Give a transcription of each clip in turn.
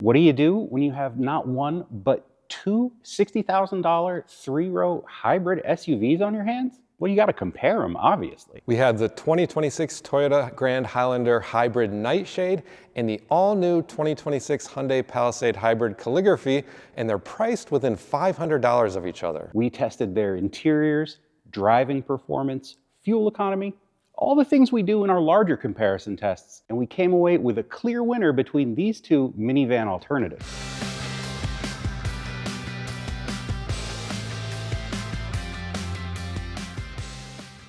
What do you do when you have not one, but two $60,000 three-row hybrid SUVs on your hands? Well, you got to compare them, obviously. We have the 2026 Toyota Grand Highlander Hybrid Nightshade and the all-new 2026 Hyundai Palisade Hybrid Calligraphy, and they're priced within $500 of each other. We tested their interiors, driving performance, fuel economy, all the things we do in our larger comparison tests, and we came away with a clear winner between these two minivan alternatives.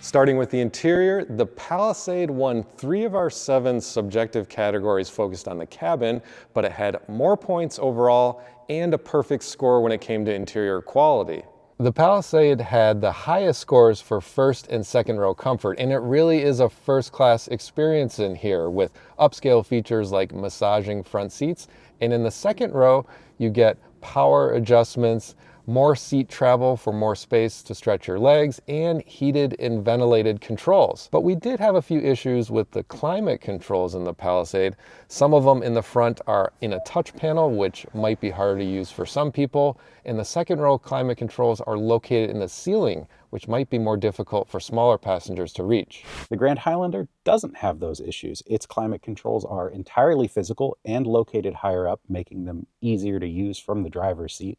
Starting with the interior, the Palisade won 3 of our 7 subjective categories focused on the cabin, but it had more points overall and a perfect score when it came to interior quality. The Palisade had the highest scores for first and second row comfort, and it really is a first-class experience in here with upscale features like massaging front seats. And in the second row, you get power adjustments, more seat travel for more space to stretch your legs, and heated and ventilated controls. But we did have a few issues with the climate controls in the Palisade. Some of them in the front are in a touch panel, which might be harder to use for some people. And the second row climate controls are located in the ceiling, which might be more difficult for smaller passengers to reach. The Grand Highlander doesn't have those issues. Its climate controls are entirely physical and located higher up, making them easier to use from the driver's seat.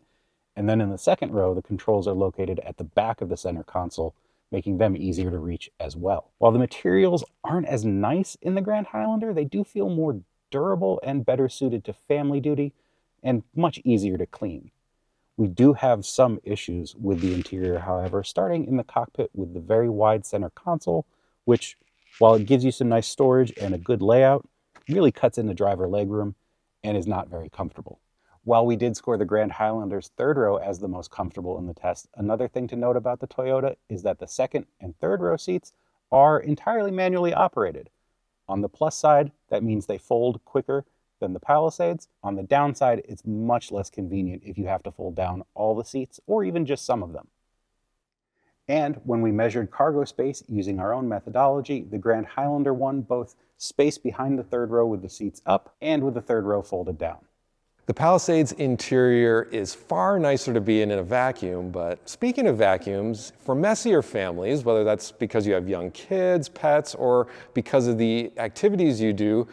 And then in the second row, the controls are located at the back of the center console, making them easier to reach as well. While the materials aren't as nice in the Grand Highlander, they do feel more durable and better suited to family duty and much easier to clean. We do have some issues with the interior, however, starting in the cockpit with the very wide center console, which, while it gives you some nice storage and a good layout, really cuts into driver legroom and is not very comfortable. While we did score the Grand Highlander's third row as the most comfortable in the test, another thing to note about the Toyota is that the second and third row seats are entirely manually operated. On the plus side, that means they fold quicker than the Palisades. On the downside, it's much less convenient if you have to fold down all the seats or even just some of them. And when we measured cargo space using our own methodology, the Grand Highlander won both space behind the third row with the seats up and with the third row folded down. The Palisade's interior is far nicer to be in a vacuum, but speaking of vacuums, for messier families, whether that's because you have young kids, pets, or because of the activities you do,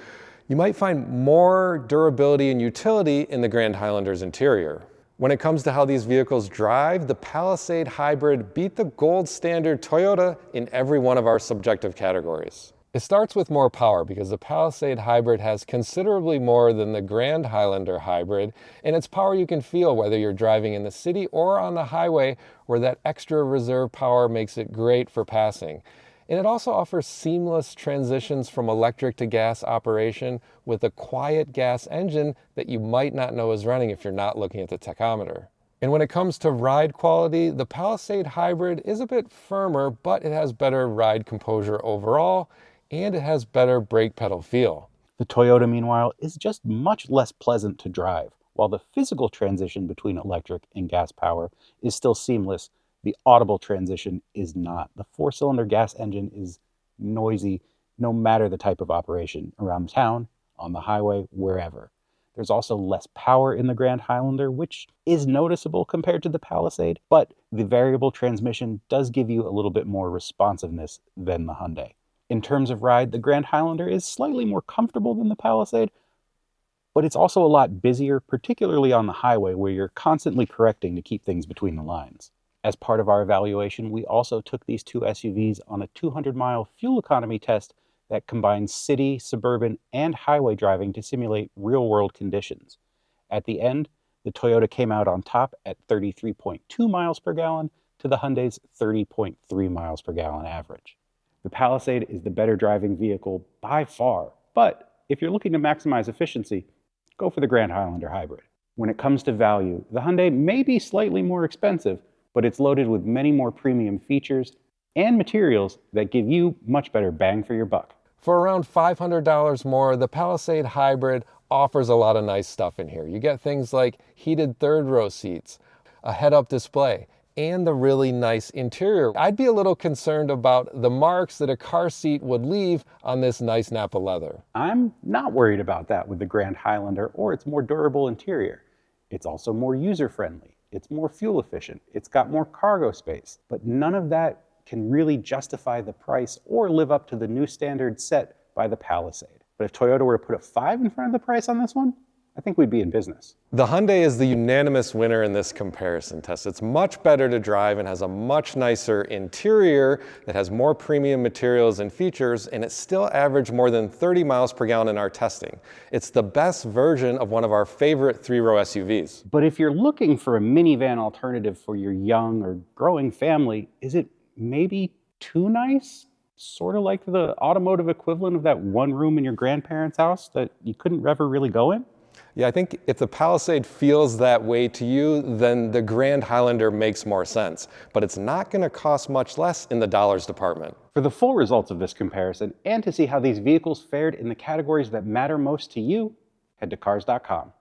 you might find more durability and utility in the Grand Highlander's interior. When it comes to how these vehicles drive, the Palisade Hybrid beat the gold standard Toyota in every one of our subjective categories. It starts with more power because the Palisade Hybrid has considerably more than the Grand Highlander Hybrid, and it's power you can feel whether you're driving in the city or on the highway, where that extra reserve power makes it great for passing. And it also offers seamless transitions from electric to gas operation with a quiet gas engine that you might not know is running if you're not looking at the tachometer. And when it comes to ride quality, the Palisade Hybrid is a bit firmer, but it has better ride composure overall, and it has better brake pedal feel. The Toyota, meanwhile, is just much less pleasant to drive. While the physical transition between electric and gas power is still seamless, the audible transition is not. The 4-cylinder gas engine is noisy no matter the type of operation, around town, on the highway, wherever. There's also less power in the Grand Highlander, which is noticeable compared to the Palisade, but the variable transmission does give you a little bit more responsiveness than the Hyundai. In terms of ride, the Grand Highlander is slightly more comfortable than the Palisade, but it's also a lot busier, particularly on the highway where you're constantly correcting to keep things between the lines. As part of our evaluation, we also took these two SUVs on a 200-mile fuel economy test that combines city, suburban, and highway driving to simulate real-world conditions. At the end, the Toyota came out on top at 33.2 miles per gallon to the Hyundai's 30.3 miles per gallon average. The Palisade is the better driving vehicle by far, but if you're looking to maximize efficiency, go for the Grand Highlander Hybrid. When it comes to value, the Hyundai may be slightly more expensive, but it's loaded with many more premium features and materials that give you much better bang for your buck. For around $500 more, the Palisade Hybrid offers a lot of nice stuff in here. You get things like heated third row seats, a head-up display, and the really nice interior. I'd be a little concerned about the marks that a car seat would leave on this nice Napa leather. I'm not worried about that with the Grand Highlander or its more durable interior. It's also more user-friendly. It's more fuel efficient. It's got more cargo space. But none of that can really justify the price or live up to the new standard set by the Palisade. But if Toyota were to put a 5 in front of the price on this one, I think we'd be in business. The Hyundai is the unanimous winner in this comparison test. It's much better to drive and has a much nicer interior that has more premium materials and features, and it still averaged more than 30 miles per gallon in our testing. It's the best version of one of our favorite three-row SUVs. But if you're looking for a minivan alternative for your young or growing family, is it maybe too nice? Sort of like the automotive equivalent of that one room in your grandparents' house that you couldn't ever really go in? Yeah, I think if the Palisade feels that way to you, then the Grand Highlander makes more sense. But it's not going to cost much less in the dollars department. For the full results of this comparison and to see how these vehicles fared in the categories that matter most to you, head to Cars.com.